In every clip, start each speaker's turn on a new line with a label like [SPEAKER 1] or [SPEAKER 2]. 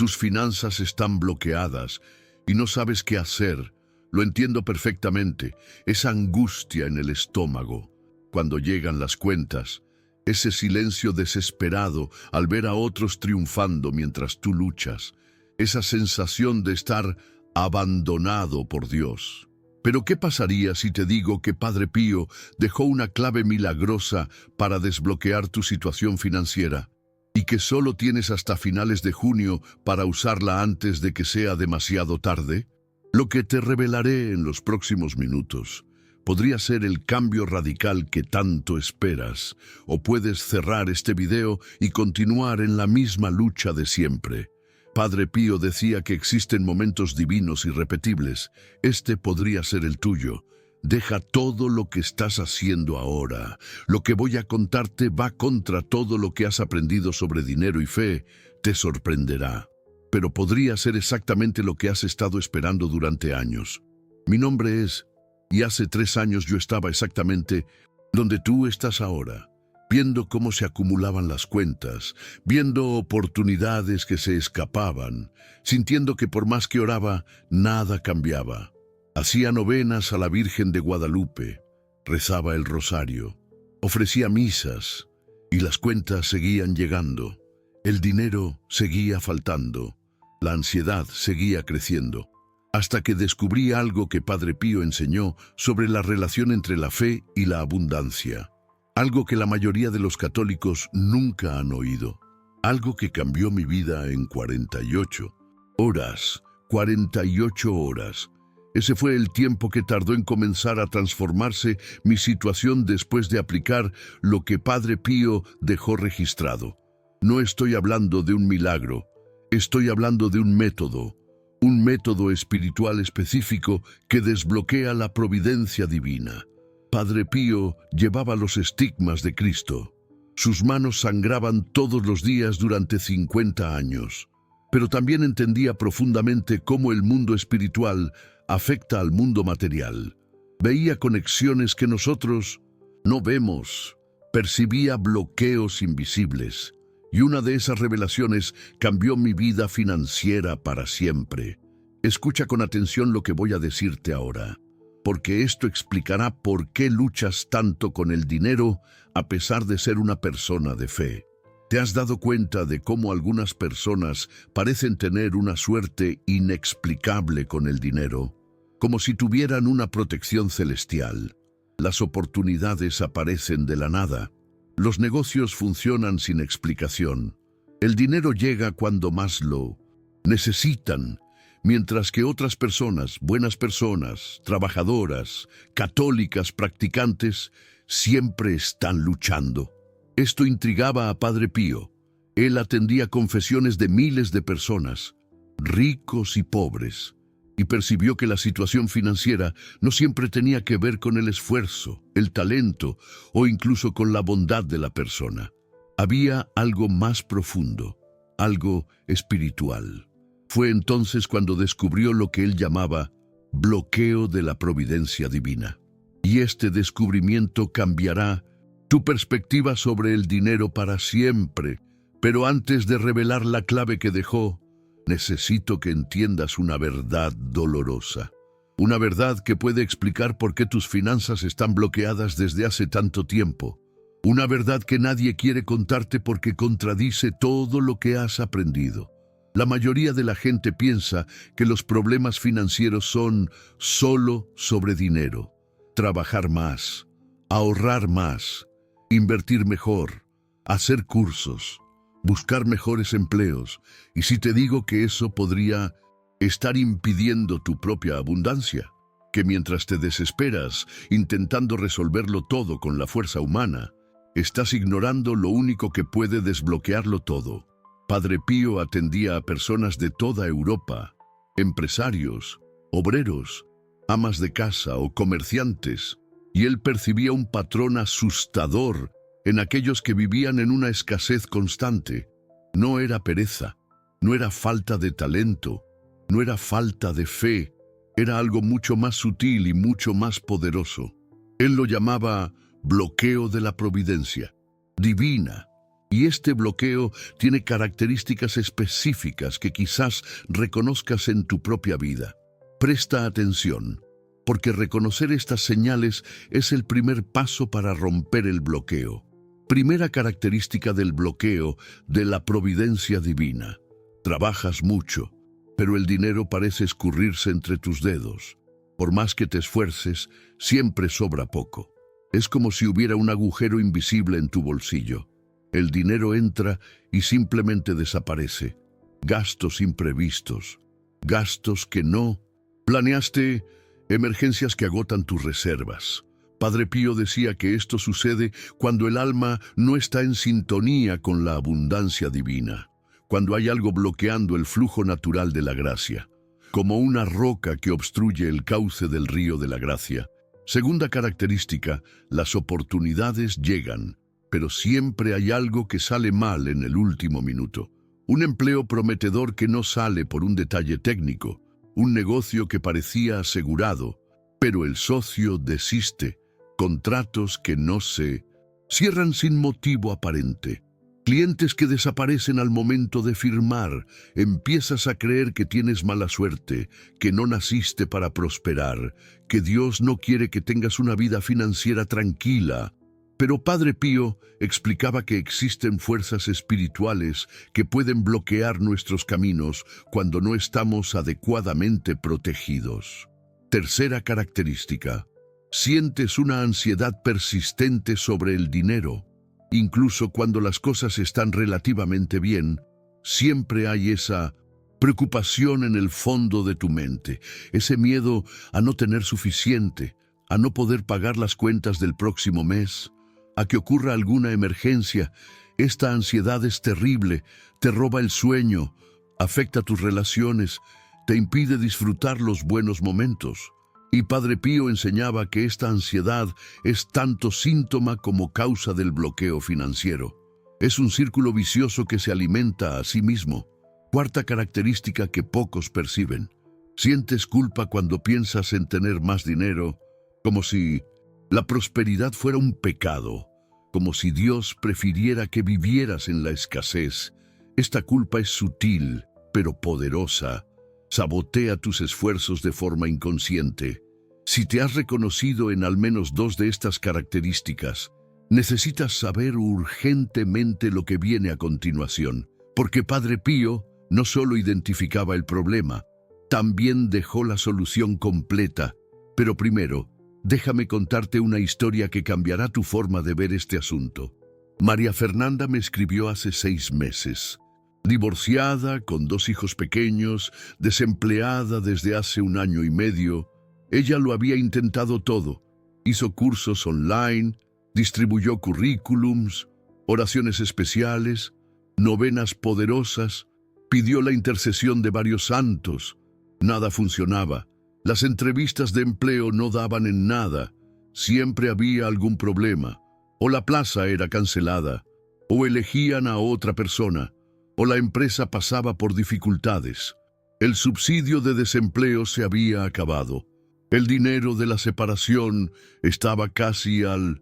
[SPEAKER 1] Tus finanzas están bloqueadas y no sabes qué hacer. Lo entiendo perfectamente. Esa angustia en el estómago cuando llegan las cuentas. Ese silencio desesperado al ver a otros triunfando mientras tú luchas. Esa sensación de estar abandonado por Dios. Pero ¿qué pasaría si te digo que Padre Pío dejó una clave milagrosa para desbloquear tu situación financiera? Y que solo tienes hasta finales de junio para usarla antes de que sea demasiado tarde. Lo que te revelaré en los próximos minutos podría ser el cambio radical que tanto esperas, o puedes cerrar este video y continuar en la misma lucha de siempre. Padre Pío decía que existen momentos divinos irrepetibles. Este podría ser el tuyo. Deja todo lo que estás haciendo ahora. Lo que voy a contarte va contra todo lo que has aprendido sobre dinero y fe. Te sorprenderá. Pero podría ser exactamente lo que has estado esperando durante años. Mi nombre es, y hace 3 años yo estaba exactamente donde tú estás ahora, viendo cómo se acumulaban las cuentas, viendo oportunidades que se escapaban, sintiendo que por más que oraba, nada cambiaba. Hacía novenas a la Virgen de Guadalupe, rezaba el rosario, ofrecía misas y las cuentas seguían llegando. El dinero seguía faltando, la ansiedad seguía creciendo, hasta que descubrí algo que Padre Pío enseñó sobre la relación entre la fe y la abundancia. Algo que la mayoría de los católicos nunca han oído. Algo que cambió mi vida en 48 horas. 48 horas. Ese fue el tiempo que tardó en comenzar a transformarse mi situación después de aplicar lo que Padre Pío dejó registrado. No estoy hablando de un milagro, estoy hablando de un método espiritual específico que desbloquea la providencia divina. Padre Pío llevaba los estigmas de Cristo. Sus manos sangraban todos los días durante 50 años. Pero también entendía profundamente cómo el mundo espiritual afecta al mundo material. Veía conexiones que nosotros no vemos. Percibía bloqueos invisibles. Y una de esas revelaciones cambió mi vida financiera para siempre. Escucha con atención lo que voy a decirte ahora, porque esto explicará por qué luchas tanto con el dinero a pesar de ser una persona de fe. ¿Te has dado cuenta de cómo algunas personas parecen tener una suerte inexplicable con el dinero? Como si tuvieran una protección celestial. Las oportunidades aparecen de la nada. Los negocios funcionan sin explicación. El dinero llega cuando más lo necesitan, mientras que otras personas, buenas personas, trabajadoras, católicas, practicantes, siempre están luchando. Esto intrigaba a Padre Pío. Él atendía confesiones de miles de personas, ricos y pobres, y percibió que la situación financiera no siempre tenía que ver con el esfuerzo, el talento o incluso con la bondad de la persona. Había algo más profundo, algo espiritual. Fue entonces cuando descubrió lo que él llamaba bloqueo de la providencia divina. Y este descubrimiento cambiará tu perspectiva sobre el dinero para siempre. Pero antes de revelar la clave que dejó, necesito que entiendas una verdad dolorosa. Una verdad que puede explicar por qué tus finanzas están bloqueadas desde hace tanto tiempo. Una verdad que nadie quiere contarte porque contradice todo lo que has aprendido. La mayoría de la gente piensa que los problemas financieros son solo sobre dinero. Trabajar más, ahorrar más, invertir mejor, hacer cursos, buscar mejores empleos. Y si te digo que eso podría estar impidiendo tu propia abundancia, que mientras te desesperas intentando resolverlo todo con la fuerza humana, estás ignorando lo único que puede desbloquearlo todo. Padre Pío atendía a personas de toda Europa, empresarios, obreros, amas de casa o comerciantes, y él percibía un patrón asustador en aquellos que vivían en una escasez constante. No era pereza, no era falta de talento, no era falta de fe, era algo mucho más sutil y mucho más poderoso. Él lo llamaba bloqueo de la providencia divina. Y este bloqueo tiene características específicas que quizás reconozcas en tu propia vida. Presta atención, porque reconocer estas señales es el primer paso para romper el bloqueo. Primera característica del bloqueo, de la providencia divina. Trabajas mucho, pero el dinero parece escurrirse entre tus dedos. Por más que te esfuerces, siempre sobra poco. Es como si hubiera un agujero invisible en tu bolsillo. El dinero entra y simplemente desaparece. Gastos imprevistos, gastos que no planeaste, emergencias que agotan tus reservas. Padre Pío decía que esto sucede cuando el alma no está en sintonía con la abundancia divina, cuando hay algo bloqueando el flujo natural de la gracia, como una roca que obstruye el cauce del río de la gracia. Segunda característica, las oportunidades llegan, pero siempre hay algo que sale mal en el último minuto. Un empleo prometedor que no sale por un detalle técnico, un negocio que parecía asegurado, pero el socio desiste, contratos que no se cierran sin motivo aparente, clientes que desaparecen al momento de firmar. Empiezas a creer que tienes mala suerte, que no naciste para prosperar, que Dios no quiere que tengas una vida financiera tranquila. Pero Padre Pío explicaba que existen fuerzas espirituales que pueden bloquear nuestros caminos cuando no estamos adecuadamente protegidos. Tercera característica. Sientes una ansiedad persistente sobre el dinero. Incluso cuando las cosas están relativamente bien, siempre hay esa preocupación en el fondo de tu mente, ese miedo a no tener suficiente, a no poder pagar las cuentas del próximo mes, a que ocurra alguna emergencia. Esta ansiedad es terrible, te roba el sueño, afecta tus relaciones, te impide disfrutar los buenos momentos. Y Padre Pío enseñaba que esta ansiedad es tanto síntoma como causa del bloqueo financiero. Es un círculo vicioso que se alimenta a sí mismo. Cuarta característica que pocos perciben. Sientes culpa cuando piensas en tener más dinero, como si la prosperidad fuera un pecado, como si Dios prefiriera que vivieras en la escasez. Esta culpa es sutil, pero poderosa. Sabotea tus esfuerzos de forma inconsciente. Si te has reconocido en al menos dos de estas características, necesitas saber urgentemente lo que viene a continuación, porque Padre Pío no solo identificaba el problema, también dejó la solución completa. Pero primero, déjame contarte una historia que cambiará tu forma de ver este asunto. María Fernanda me escribió hace 6 meses. Divorciada, con 2 hijos pequeños, desempleada desde hace 1 año y medio, ella lo había intentado todo. Hizo cursos online, distribuyó currículums, oraciones especiales, novenas poderosas, pidió la intercesión de varios santos. Nada funcionaba. Las entrevistas de empleo no daban en nada. Siempre había algún problema. O la plaza era cancelada, o elegían a otra persona, o la empresa pasaba por dificultades. El subsidio de desempleo se había acabado. El dinero de la separación estaba casi al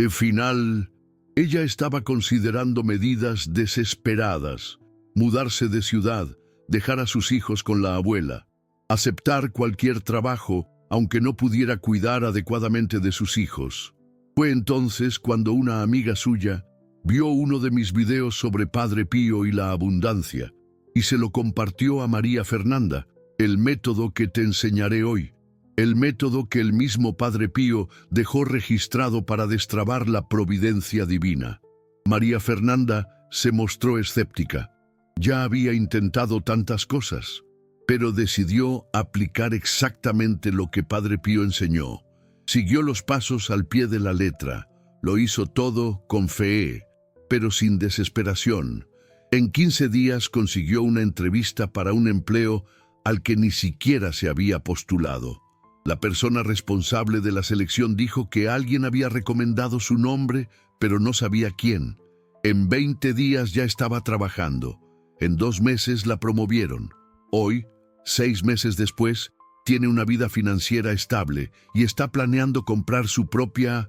[SPEAKER 1] final. Ella estaba considerando medidas desesperadas: mudarse de ciudad, dejar a sus hijos con la abuela, aceptar cualquier trabajo, aunque no pudiera cuidar adecuadamente de sus hijos. Fue entonces cuando una amiga suya vio uno de mis videos sobre Padre Pío y la abundancia, y se lo compartió a María Fernanda. El método que te enseñaré hoy, el método que el mismo Padre Pío dejó registrado para destrabar la providencia divina. María Fernanda se mostró escéptica. Ya había intentado tantas cosas, pero decidió aplicar exactamente lo que Padre Pío enseñó. Siguió los pasos al pie de la letra. Lo hizo todo con fe, pero sin desesperación. En 15 días consiguió una entrevista para un empleo al que ni siquiera se había postulado. La persona responsable de la selección dijo que alguien había recomendado su nombre, pero no sabía quién. En 20 días ya estaba trabajando. En 2 meses la promovieron. Hoy, 6 meses después, tiene una vida financiera estable y está planeando comprar su propia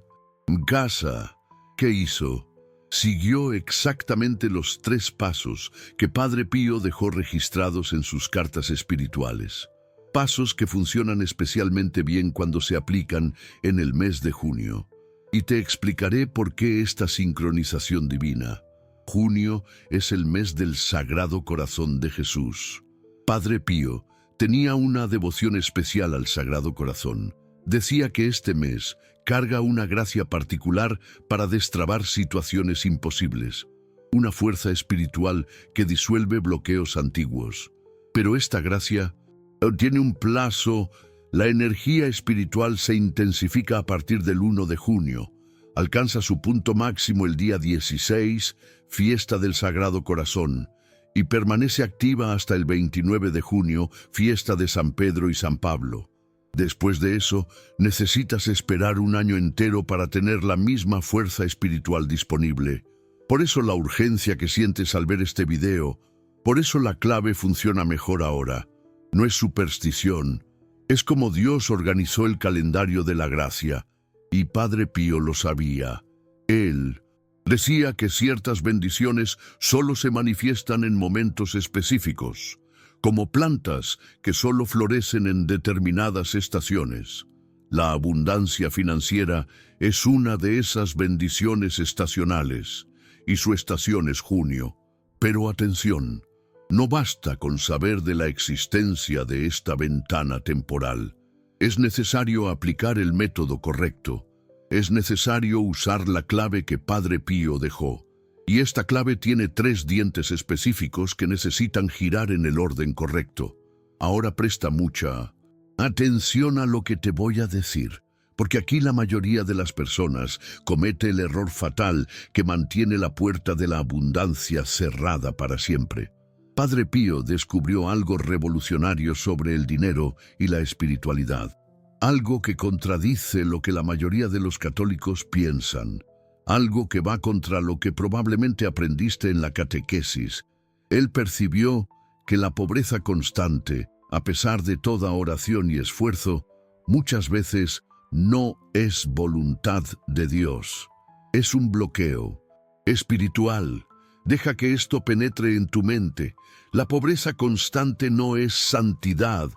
[SPEAKER 1] casa. ¿Qué hizo? Siguió exactamente los 3 pasos que Padre Pío dejó registrados en sus cartas espirituales. Pasos que funcionan especialmente bien cuando se aplican en el mes de junio. Y te explicaré por qué esta sincronización divina. Junio es el mes del Sagrado Corazón de Jesús. Padre Pío tenía una devoción especial al Sagrado Corazón. Decía que este mes carga una gracia particular para destrabar situaciones imposibles, una fuerza espiritual que disuelve bloqueos antiguos. Pero esta gracia tiene un plazo. La energía espiritual se intensifica a partir del 1 de junio. Alcanza su punto máximo el día 16, fiesta del Sagrado Corazón, y permanece activa hasta el 29 de junio, fiesta de San Pedro y San Pablo. Después de eso, necesitas esperar un año entero para tener la misma fuerza espiritual disponible. Por eso la urgencia que sientes al ver este video, por eso la clave funciona mejor ahora. No es superstición, es como Dios organizó el calendario de la gracia, y Padre Pío lo sabía. Él decía que ciertas bendiciones solo se manifiestan en momentos específicos, como plantas que solo florecen en determinadas estaciones. La abundancia financiera es una de esas bendiciones estacionales, y su estación es junio. Pero atención, no basta con saber de la existencia de esta ventana temporal. Es necesario aplicar el método correcto. Es necesario usar la clave que Padre Pío dejó. Y esta clave tiene 3 dientes específicos que necesitan girar en el orden correcto. Ahora presta mucha atención a lo que te voy a decir, porque aquí la mayoría de las personas comete el error fatal que mantiene la puerta de la abundancia cerrada para siempre. Padre Pío descubrió algo revolucionario sobre el dinero y la espiritualidad. Algo que contradice lo que la mayoría de los católicos piensan. Algo que va contra lo que probablemente aprendiste en la catequesis. Él percibió que la pobreza constante, a pesar de toda oración y esfuerzo, muchas veces no es voluntad de Dios. Es un bloqueo espiritual. Deja que esto penetre en tu mente. La pobreza constante no es santidad,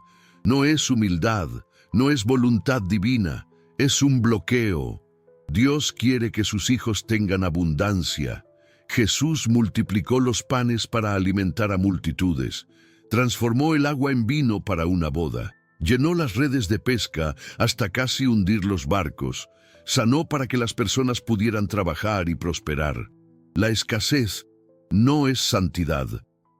[SPEAKER 1] no es humildad, no es voluntad divina, es un bloqueo. Dios quiere que sus hijos tengan abundancia. Jesús multiplicó los panes para alimentar a multitudes, transformó el agua en vino para una boda, llenó las redes de pesca hasta casi hundir los barcos, sanó para que las personas pudieran trabajar y prosperar. La escasez no es santidad,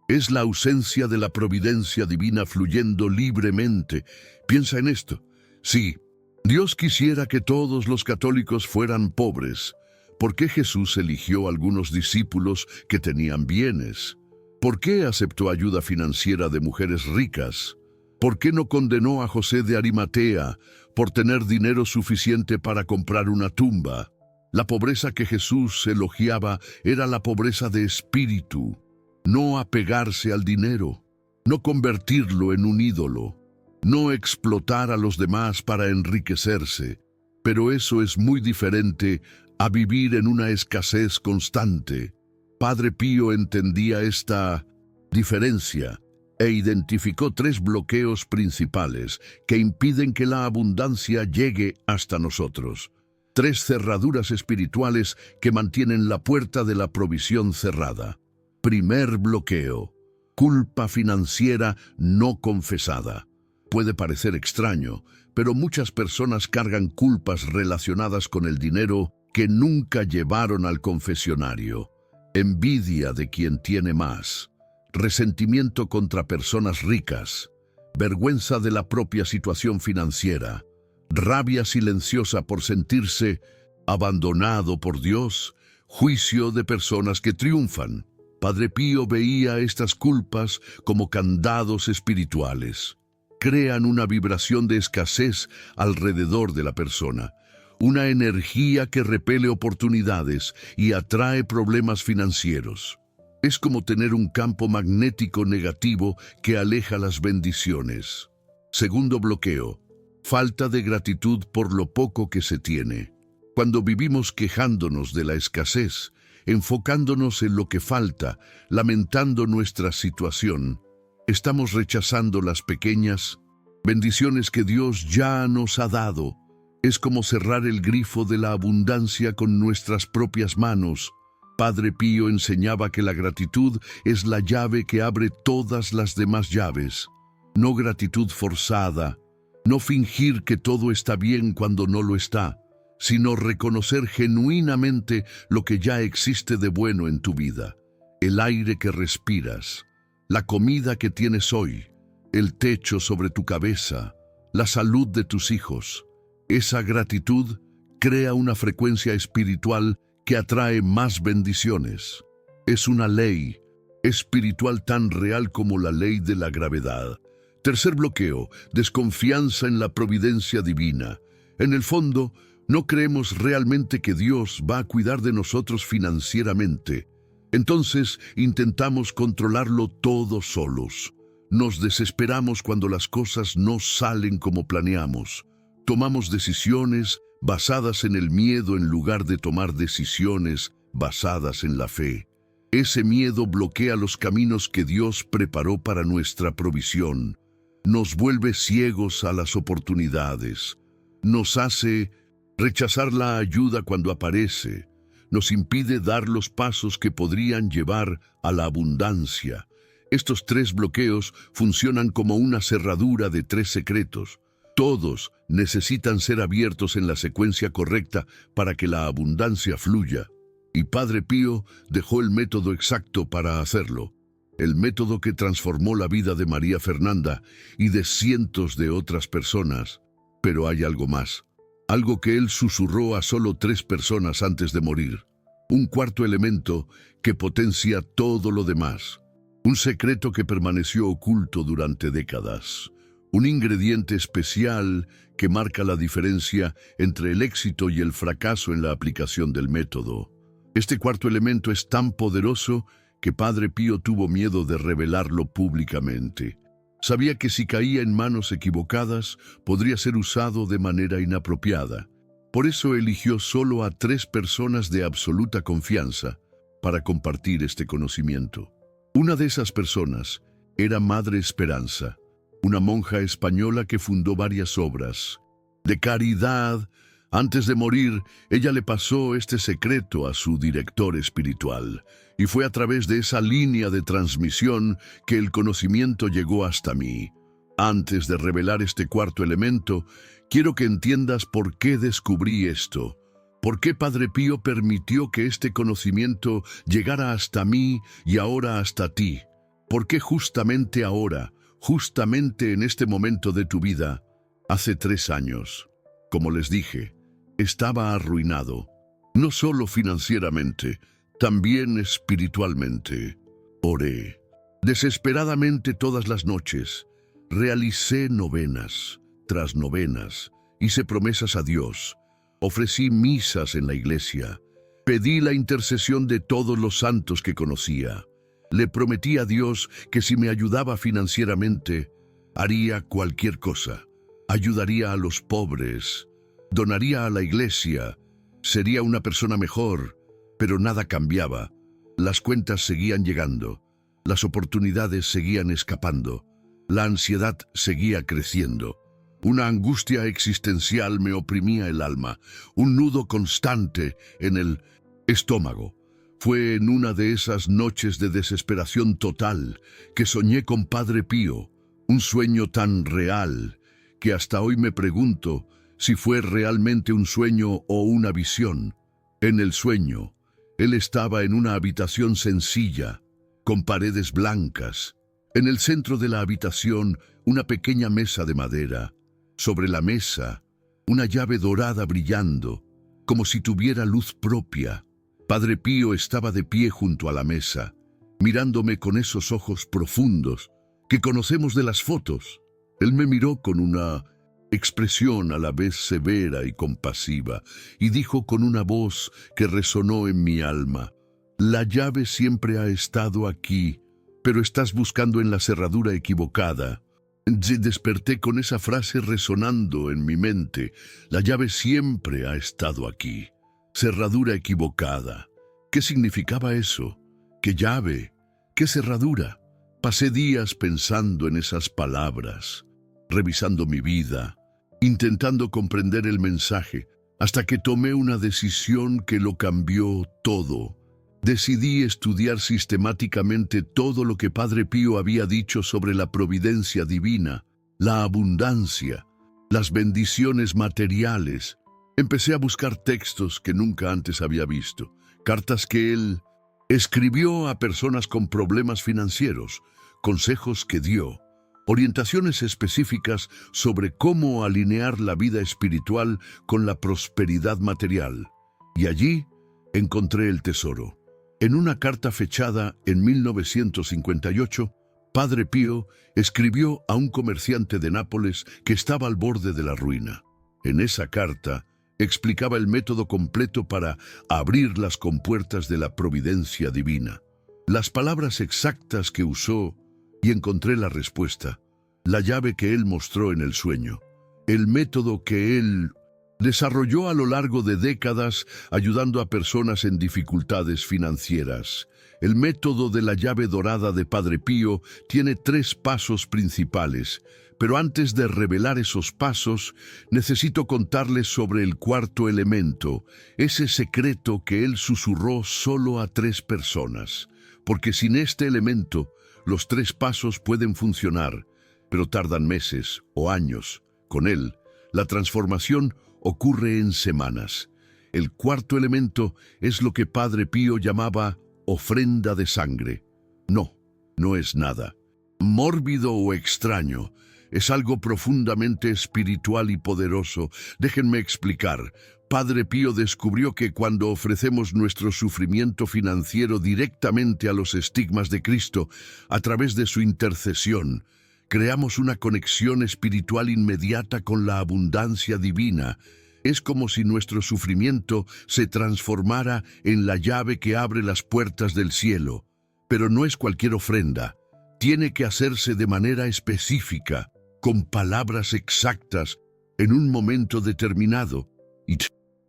[SPEAKER 1] es la ausencia de la providencia divina fluyendo libremente. Piensa en esto. Sí, Dios quisiera que todos los católicos fueran pobres. ¿Por qué Jesús eligió a algunos discípulos que tenían bienes? ¿Por qué aceptó ayuda financiera de mujeres ricas? ¿Por qué no condenó a José de Arimatea por tener dinero suficiente para comprar una tumba? La pobreza que Jesús elogiaba era la pobreza de espíritu, no apegarse al dinero, no convertirlo en un ídolo, no explotar a los demás para enriquecerse. Pero eso es muy diferente a vivir en una escasez constante. Padre Pío entendía esta diferencia e identificó 3 bloqueos principales que impiden que la abundancia llegue hasta nosotros. 3 cerraduras espirituales que mantienen la puerta de la provisión cerrada. Primer bloqueo: culpa financiera no confesada. Puede parecer extraño, pero muchas personas cargan culpas relacionadas con el dinero que nunca llevaron al confesionario. Envidia de quien tiene más, resentimiento contra personas ricas, vergüenza de la propia situación financiera, rabia silenciosa por sentirse abandonado por Dios, juicio de personas que triunfan. Padre Pío veía estas culpas como candados espirituales. Crean una vibración de escasez alrededor de la persona, una energía que repele oportunidades y atrae problemas financieros. Es como tener un campo magnético negativo que aleja las bendiciones. Segundo bloqueo: falta de gratitud por lo poco que se tiene. Cuando vivimos quejándonos de la escasez, enfocándonos en lo que falta, lamentando nuestra situación, estamos rechazando las pequeñas bendiciones que Dios ya nos ha dado. Es como cerrar el grifo de la abundancia con nuestras propias manos. Padre Pío enseñaba que la gratitud es la llave que abre todas las demás llaves. No gratitud forzada, no fingir que todo está bien cuando no lo está, sino reconocer genuinamente lo que ya existe de bueno en tu vida. El aire que respiras, la comida que tienes hoy, el techo sobre tu cabeza, la salud de tus hijos. Esa gratitud crea una frecuencia espiritual que atrae más bendiciones. Es una ley espiritual tan real como la ley de la gravedad. Tercer bloqueo, desconfianza en la providencia divina. En el fondo, no creemos realmente que Dios va a cuidar de nosotros financieramente. Entonces, intentamos controlarlo todo solos. Nos desesperamos cuando las cosas no salen como planeamos. Tomamos decisiones basadas en el miedo en lugar de tomar decisiones basadas en la fe. Ese miedo bloquea los caminos que Dios preparó para nuestra provisión. Nos vuelve ciegos a las oportunidades. Nos hace rechazar la ayuda cuando aparece. Nos impide dar los pasos que podrían llevar a la abundancia. Estos tres bloqueos funcionan como una cerradura de tres secretos. Todos necesitan ser abiertos en la secuencia correcta para que la abundancia fluya. Y Padre Pío dejó el método exacto para hacerlo. El método que transformó la vida de María Fernanda y de cientos de otras personas. Pero hay algo más. Algo que él susurró a solo 3 personas antes de morir. Un cuarto elemento que potencia todo lo demás. Un secreto que permaneció oculto durante décadas. Un ingrediente especial que marca la diferencia entre el éxito y el fracaso en la aplicación del método. Este cuarto elemento es tan poderoso que Padre Pío tuvo miedo de revelarlo públicamente. Sabía que si caía en manos equivocadas, podría ser usado de manera inapropiada. Por eso eligió solo a 3 personas de absoluta confianza para compartir este conocimiento. Una de esas personas era Madre Esperanza, una monja española que fundó varias obras de caridad. Antes de morir, ella le pasó este secreto a su director espiritual, y fue a través de esa línea de transmisión que el conocimiento llegó hasta mí. Antes de revelar este cuarto elemento, quiero que entiendas por qué descubrí esto. ¿Por qué Padre Pío permitió que este conocimiento llegara hasta mí y ahora hasta ti? ¿Por qué justamente ahora, justamente en este momento de tu vida, hace 3 años? Como les dije, estaba arruinado, no solo financieramente, también espiritualmente. Oré desesperadamente todas las noches, realicé novenas tras novenas, hice promesas a Dios, ofrecí misas en la iglesia, pedí la intercesión de todos los santos que conocía. Le prometí a Dios que si me ayudaba financieramente, haría cualquier cosa. Ayudaría a los pobres, donaría a la iglesia, sería una persona mejor, pero nada cambiaba. Las cuentas seguían llegando, las oportunidades seguían escapando, la ansiedad seguía creciendo. Una angustia existencial me oprimía el alma, un nudo constante en el estómago. Fue en una de esas noches de desesperación total que soñé con Padre Pío, un sueño tan real que hasta hoy me pregunto si fue realmente un sueño o una visión. En el sueño, él estaba en una habitación sencilla, con paredes blancas. En el centro de la habitación, una pequeña mesa de madera. Sobre la mesa, una llave dorada brillando, como si tuviera luz propia. Padre Pío estaba de pie junto a la mesa, mirándome con esos ojos profundos que conocemos de las fotos. Él me miró con una expresión a la vez severa y compasiva, y dijo con una voz que resonó en mi alma: «La llave siempre ha estado aquí, pero estás buscando en la cerradura equivocada». Desperté con esa frase resonando en mi mente. La llave siempre ha estado aquí. Cerradura equivocada. ¿Qué significaba eso? ¿Qué llave? ¿Qué cerradura? Pasé días pensando en esas palabras, revisando mi vida, intentando comprender el mensaje, hasta que tomé una decisión que lo cambió todo. Decidí estudiar sistemáticamente todo lo que Padre Pío había dicho sobre la providencia divina, la abundancia, las bendiciones materiales. Empecé a buscar textos que nunca antes había visto, cartas que él escribió a personas con problemas financieros, consejos que dio, orientaciones específicas sobre cómo alinear la vida espiritual con la prosperidad material. Y allí encontré el tesoro. En una carta fechada en 1958, Padre Pío escribió a un comerciante de Nápoles que estaba al borde de la ruina. En esa carta explicaba el método completo para abrir las compuertas de la providencia divina. Las palabras exactas que usó, y encontré la respuesta, la llave que él mostró en el sueño, el método que él desarrolló a lo largo de décadas ayudando a personas en dificultades financieras. El método de la llave dorada de Padre Pío tiene 3 pasos principales, pero antes de revelar esos pasos, necesito contarles sobre el 4.º elemento, ese secreto que él susurró solo a 3 personas, porque sin este elemento, los 3 pasos pueden funcionar, pero tardan meses o años. Con él, la transformación ocurre en semanas. El 4.º elemento es lo que Padre Pío llamaba ofrenda de sangre. No es nada mórbido o extraño. Es algo profundamente espiritual y poderoso. Déjenme explicar. Padre Pío descubrió que cuando ofrecemos nuestro sufrimiento financiero directamente a los estigmas de Cristo, a través de su intercesión, creamos una conexión espiritual inmediata con la abundancia divina. Es como si nuestro sufrimiento se transformara en la llave que abre las puertas del cielo. Pero no es cualquier ofrenda. Tiene que hacerse de manera específica, con palabras exactas, en un momento determinado. Y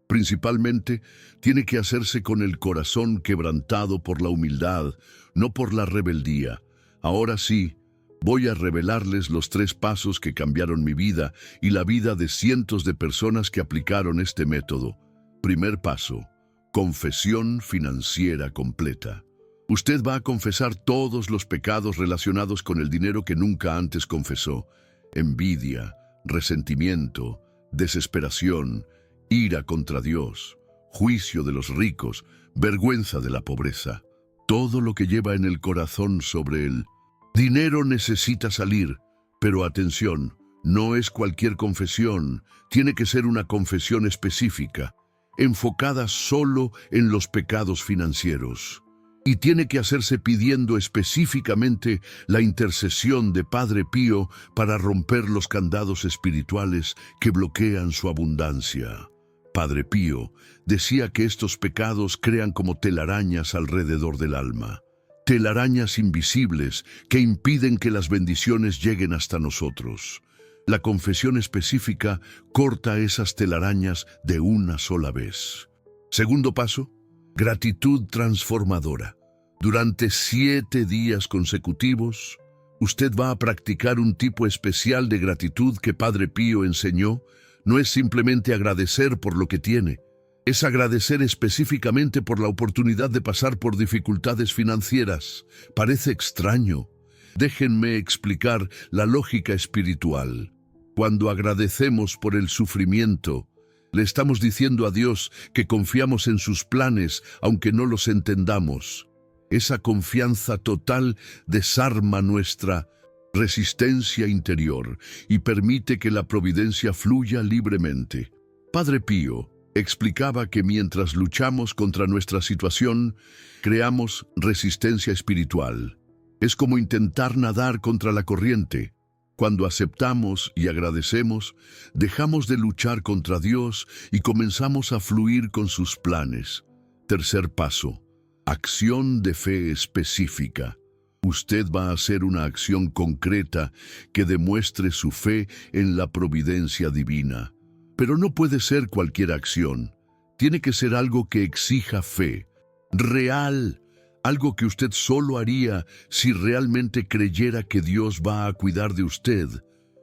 [SPEAKER 1] principalmente, tiene que hacerse con el corazón quebrantado por la humildad, no por la rebeldía. Ahora sí, voy a revelarles los 3 pasos que cambiaron mi vida y la vida de cientos de personas que aplicaron este método. Primer paso: confesión financiera completa. Usted va a confesar todos los pecados relacionados con el dinero que nunca antes confesó. Envidia, resentimiento, desesperación, ira contra Dios, juicio de los ricos, vergüenza de la pobreza. Todo lo que lleva en el corazón sobre él. Dinero necesita salir, pero atención, no es cualquier confesión, tiene que ser una confesión específica, enfocada solo en los pecados financieros. Y tiene que hacerse pidiendo específicamente la intercesión de Padre Pío para romper los candados espirituales que bloquean su abundancia. Padre Pío decía que estos pecados crean como telarañas alrededor del alma. Telarañas invisibles que impiden que las bendiciones lleguen hasta nosotros. La confesión específica corta esas telarañas de una sola vez. Segundo paso: gratitud transformadora. Durante 7 días consecutivos, usted va a practicar un tipo especial de gratitud que Padre Pío enseñó. No es simplemente agradecer por lo que tiene, es agradecer específicamente por la oportunidad de pasar por dificultades financieras. Parece extraño. Déjenme explicar la lógica espiritual. Cuando agradecemos por el sufrimiento, le estamos diciendo a Dios que confiamos en sus planes, aunque no los entendamos. Esa confianza total desarma nuestra resistencia interior y permite que la providencia fluya libremente. Padre Pío explicaba que mientras luchamos contra nuestra situación, creamos resistencia espiritual. Es como intentar nadar contra la corriente. Cuando aceptamos y agradecemos, dejamos de luchar contra Dios y comenzamos a fluir con sus planes. Tercer paso: acción de fe específica. Usted va a hacer una acción concreta que demuestre su fe en la providencia divina. Pero no puede ser cualquier acción. Tiene que ser algo que exija fe. real, algo que usted solo haría si realmente creyera que Dios va a cuidar de usted.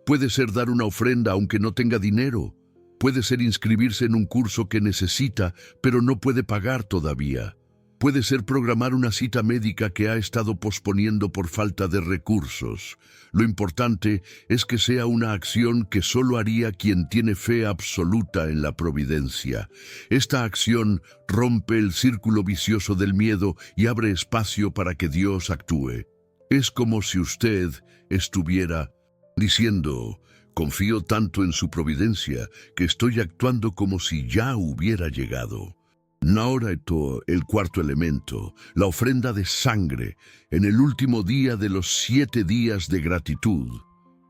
[SPEAKER 1] Puede ser dar una ofrenda aunque no tenga dinero. Puede ser inscribirse en un curso que necesita, pero no puede pagar todavía. Puede ser programar una cita médica que ha estado posponiendo por falta de recursos. Lo importante es que sea una acción que solo haría quien tiene fe absoluta en la providencia. Esta acción rompe el círculo vicioso del miedo y abre espacio para que Dios actúe. Es como si usted estuviera diciendo: confío tanto en su providencia que estoy actuando como si ya hubiera llegado. Ahora el cuarto elemento, la ofrenda de sangre, en el último día de los 7 días de gratitud.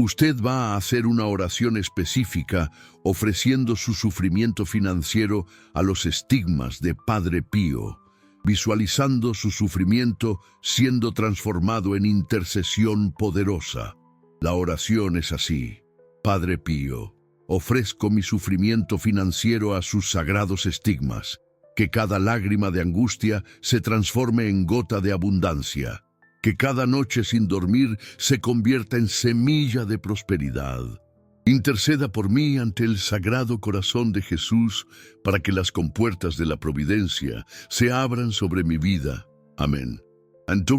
[SPEAKER 1] Usted va a hacer una oración específica ofreciendo su sufrimiento financiero a los estigmas de Padre Pío, visualizando su sufrimiento siendo transformado en intercesión poderosa. La oración es así: Padre Pío, ofrezco mi sufrimiento financiero a sus sagrados estigmas. Que cada lágrima de angustia se transforme en gota de abundancia. Que cada noche sin dormir se convierta en semilla de prosperidad. Interceda por mí ante el Sagrado Corazón de Jesús para que las compuertas de la providencia se abran sobre mi vida. Amén.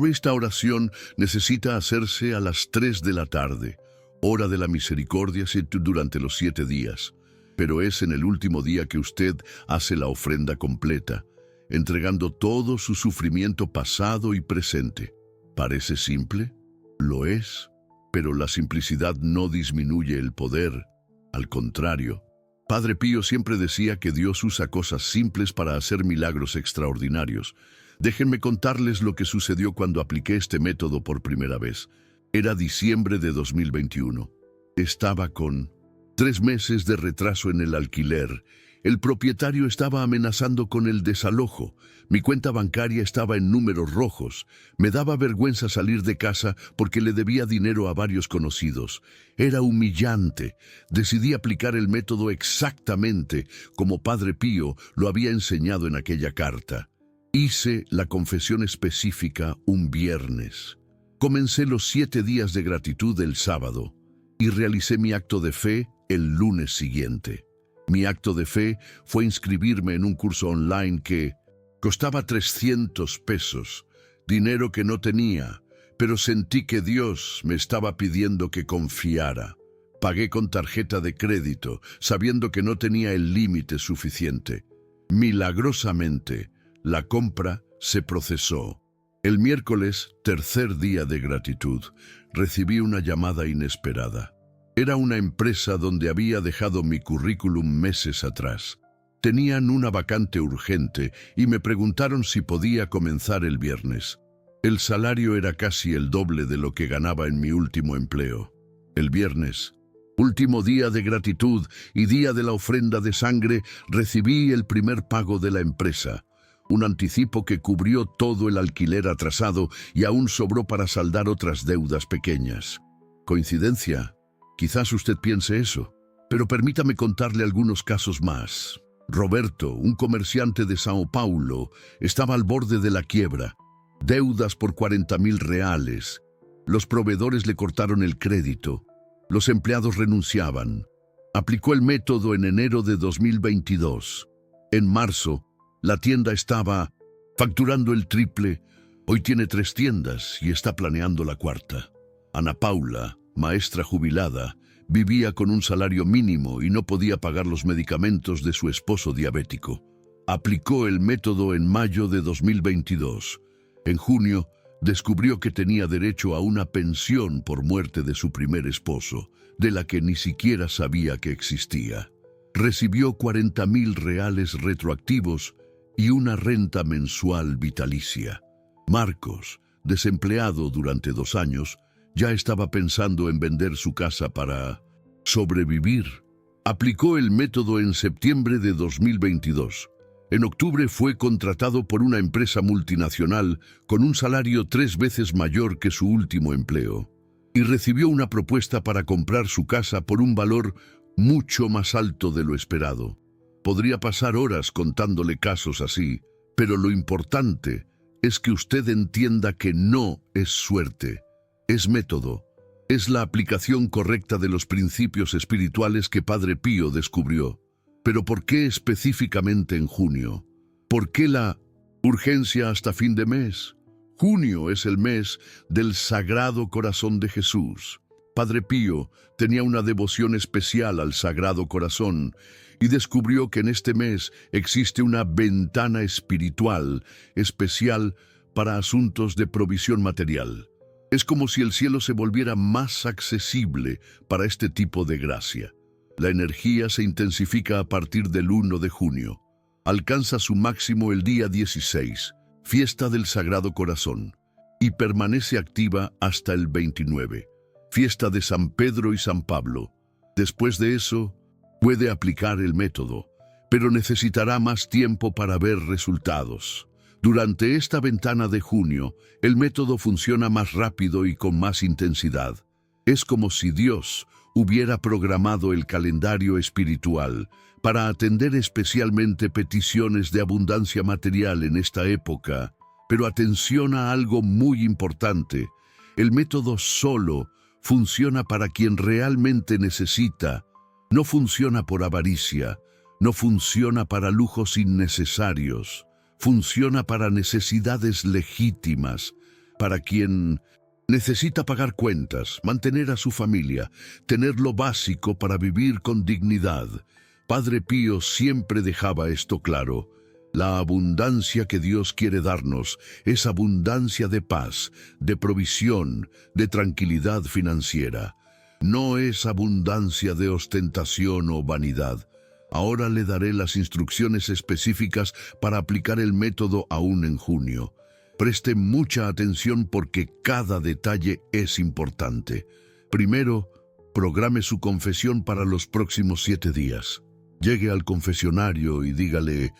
[SPEAKER 1] Esta oración necesita hacerse a las 3 de la tarde, hora de la misericordia, durante los 7 días. Pero es en el último día que usted hace la ofrenda completa, entregando todo su sufrimiento pasado y presente. ¿Parece simple? Lo es, pero la simplicidad no disminuye el poder. Al contrario, Padre Pío siempre decía que Dios usa cosas simples para hacer milagros extraordinarios. Déjenme contarles lo que sucedió cuando apliqué este método por primera vez. Era diciembre de 2021. Estaba con 3 meses de retraso en el alquiler. El propietario estaba amenazando con el desalojo. Mi cuenta bancaria estaba en números rojos. Me daba vergüenza salir de casa porque le debía dinero a varios conocidos. Era humillante. Decidí aplicar el método exactamente como Padre Pío lo había enseñado en aquella carta. Hice la confesión específica un viernes. Comencé los 7 días de gratitud el sábado y realicé mi acto de fe el lunes siguiente. Mi acto de fe fue inscribirme en un curso online que costaba 300 pesos, dinero que no tenía, pero sentí que Dios me estaba pidiendo que confiara. Pagué con tarjeta de crédito, sabiendo que no tenía el límite suficiente. Milagrosamente, la compra se procesó. El miércoles, tercer día de gratitud, recibí una llamada inesperada. Era una empresa donde había dejado mi currículum meses atrás. Tenían una vacante urgente y me preguntaron si podía comenzar el viernes. El salario era casi el doble de lo que ganaba en mi último empleo. El viernes, último día de gratitud y día de la ofrenda de sangre, recibí el primer pago de la empresa. Un anticipo que cubrió todo el alquiler atrasado y aún sobró para saldar otras deudas pequeñas. ¿Coincidencia? Quizás usted piense eso, pero permítame contarle algunos casos más. Roberto, un comerciante de Sao Paulo, estaba al borde de la quiebra. Deudas por 40.000 reales. Los proveedores le cortaron el crédito. Los empleados renunciaban. Aplicó el método en enero de 2022. En marzo, la tienda estaba facturando el triple. Hoy tiene 3 tiendas y está planeando la 4ª. Ana Paula, maestra jubilada, vivía con un salario mínimo y no podía pagar los medicamentos de su esposo diabético. Aplicó el método en mayo de 2022. En junio, descubrió que tenía derecho a una pensión por muerte de su primer esposo, de la que ni siquiera sabía que existía. Recibió 40.000 reales retroactivos y una renta mensual vitalicia. Marcos, desempleado durante 2 años, ya estaba pensando en vender su casa para sobrevivir. Aplicó el método en septiembre de 2022. En octubre fue contratado por una empresa multinacional con un salario 3 veces mayor que su último empleo y recibió una propuesta para comprar su casa por un valor mucho más alto de lo esperado. Podría pasar horas contándole casos así, Pero lo importante es que usted entienda que no es suerte, es método, es la aplicación correcta de los principios espirituales que Padre Pío descubrió. Pero ¿por qué específicamente en junio? ¿Por qué la urgencia hasta fin de mes? Junio es el mes del Sagrado Corazón de Jesús. Padre Pío tenía una devoción especial al Sagrado Corazón y descubrió que en este mes existe una ventana espiritual especial para asuntos de provisión material. Es como si el cielo se volviera más accesible para este tipo de gracia. La energía se intensifica a partir del 1 de junio. Alcanza su máximo el día 16, fiesta del Sagrado Corazón, y permanece activa hasta el 29, fiesta de San Pedro y San Pablo. Después de eso, puede aplicar el método, pero necesitará más tiempo para ver resultados. Durante esta ventana de junio, el método funciona más rápido y con más intensidad. Es como si Dios hubiera programado el calendario espiritual para atender especialmente peticiones de abundancia material en esta época. Pero atención a algo muy importante: el método solo funciona para quien realmente necesita. No funciona por avaricia, no funciona para lujos innecesarios, funciona para necesidades legítimas, para quien necesita pagar cuentas, mantener a su familia, tener lo básico para vivir con dignidad. Padre Pío siempre dejaba esto claro: la abundancia que Dios quiere darnos es abundancia de paz, de provisión, de tranquilidad financiera. No es abundancia de ostentación o vanidad. Ahora le daré las instrucciones específicas para aplicar el método aún en junio. Preste mucha atención porque cada detalle es importante. Primero, programe su confesión para los próximos 7 días. Llegue al confesionario y dígale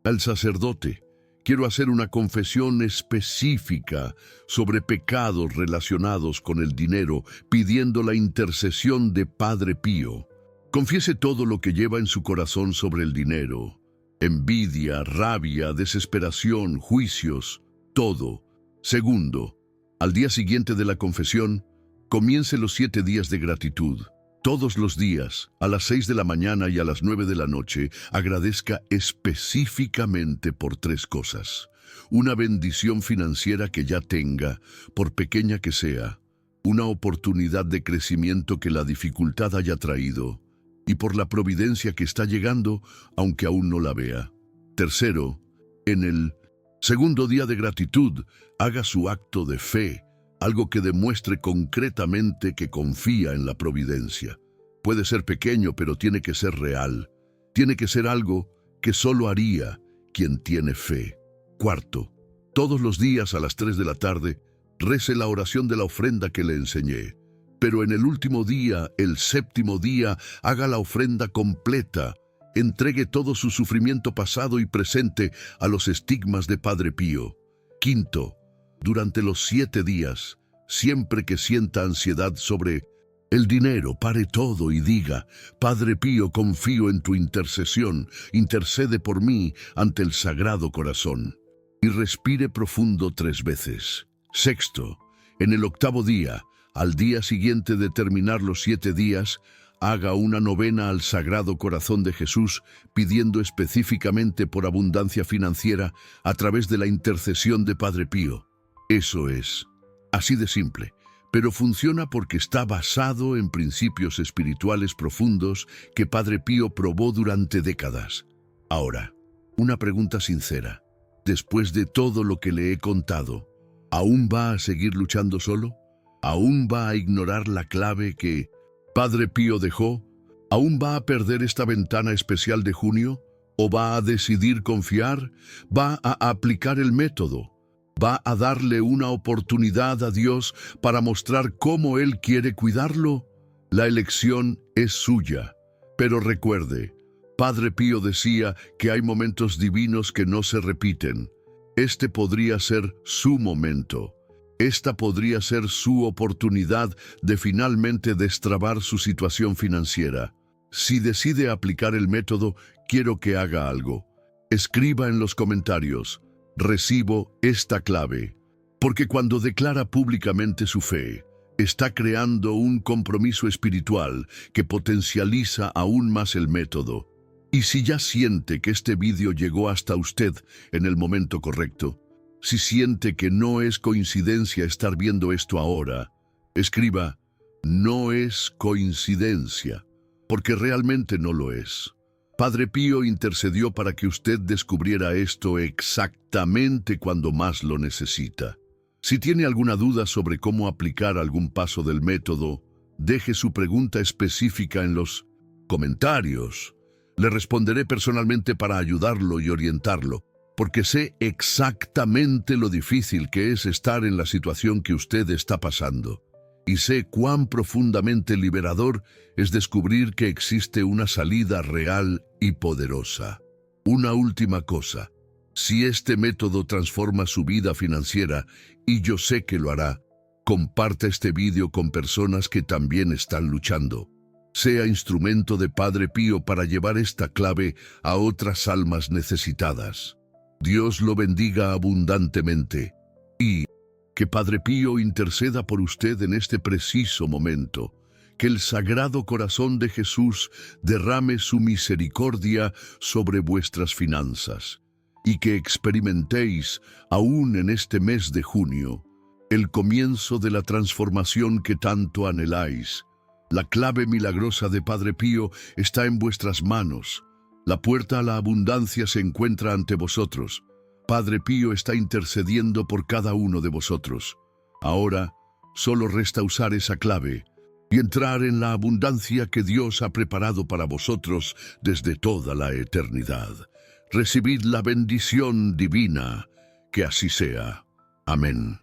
[SPEAKER 1] al sacerdote: quiero hacer una confesión específica sobre pecados relacionados con el dinero, pidiendo la intercesión de Padre Pío. Confiese todo lo que lleva en su corazón sobre el dinero: envidia, rabia, desesperación, juicios, todo. Segundo, al día siguiente de la confesión, comience los 7 días de gratitud. Todos los días, a las 6 de la mañana y a las 9 de la noche, agradezca específicamente por 3 cosas. Una bendición financiera que ya tenga, por pequeña que sea. Una oportunidad de crecimiento que la dificultad haya traído. Y por la providencia que está llegando, aunque aún no la vea. Tercero, en el segundo día de gratitud, haga su acto de fe, algo que demuestre concretamente que confía en la providencia. Puede ser pequeño, pero tiene que ser real. Tiene que ser algo que solo haría quien tiene fe. Cuarto, todos los días a las 3 de la tarde, rece la oración de la ofrenda que le enseñé. Pero en el último día, el 7º día, haga la ofrenda completa. Entregue todo su sufrimiento pasado y presente a los estigmas de Padre Pío. Quinto, durante los 7 días, siempre que sienta ansiedad sobre el dinero, pare todo y diga: Padre Pío, confío en tu intercesión, intercede por mí ante el Sagrado Corazón. Y respire profundo 3 veces. Sexto, en el 8º día, al día siguiente de terminar los 7 días, haga una novena al Sagrado Corazón de Jesús, pidiendo específicamente por abundancia financiera a través de la intercesión de Padre Pío. Eso es, así de simple, pero funciona porque está basado en principios espirituales profundos que Padre Pío probó durante décadas. Ahora, una pregunta sincera. Después de todo lo que le he contado, ¿aún va a seguir luchando solo? ¿Aún va a ignorar la clave que Padre Pío dejó? ¿Aún va a perder esta ventana especial de junio? ¿O va a decidir confiar? ¿Va a aplicar el método? ¿Va a darle una oportunidad a Dios para mostrar cómo Él quiere cuidarlo? La elección es suya. Pero recuerde, Padre Pío decía que hay momentos divinos que no se repiten. Este podría ser su momento. Esta podría ser su oportunidad de finalmente destrabar su situación financiera. Si decide aplicar el método, quiero que haga algo. Escriba en los comentarios: recibo esta clave, porque cuando declara públicamente su fe, está creando un compromiso espiritual que potencializa aún más el método. Y si ya siente que este vídeo llegó hasta usted en el momento correcto, si siente que no es coincidencia estar viendo esto ahora, escriba: no es coincidencia, porque realmente no lo es. Padre Pío intercedió para que usted descubriera esto exactamente cuando más lo necesita. Si tiene alguna duda sobre cómo aplicar algún paso del método, deje su pregunta específica en los comentarios. Le responderé personalmente para ayudarlo y orientarlo, porque sé exactamente lo difícil que es estar en la situación que usted está pasando. Y sé cuán profundamente liberador es descubrir que existe una salida real y poderosa. Una última cosa: si este método transforma su vida financiera, y yo sé que lo hará, comparta este vídeo con personas que también están luchando. Sea instrumento de Padre Pío para llevar esta clave a otras almas necesitadas. Dios lo bendiga abundantemente. Y que Padre Pío interceda por usted en este preciso momento. Que el Sagrado Corazón de Jesús derrame su misericordia sobre vuestras finanzas. Y que experimentéis, aún en este mes de junio, el comienzo de la transformación que tanto anheláis. La clave milagrosa de Padre Pío está en vuestras manos. La puerta a la abundancia se encuentra ante vosotros. Padre Pío está intercediendo por cada uno de vosotros. Ahora, solo resta usar esa clave y entrar en la abundancia que Dios ha preparado para vosotros desde toda la eternidad. Recibid la bendición divina. Que así sea. Amén.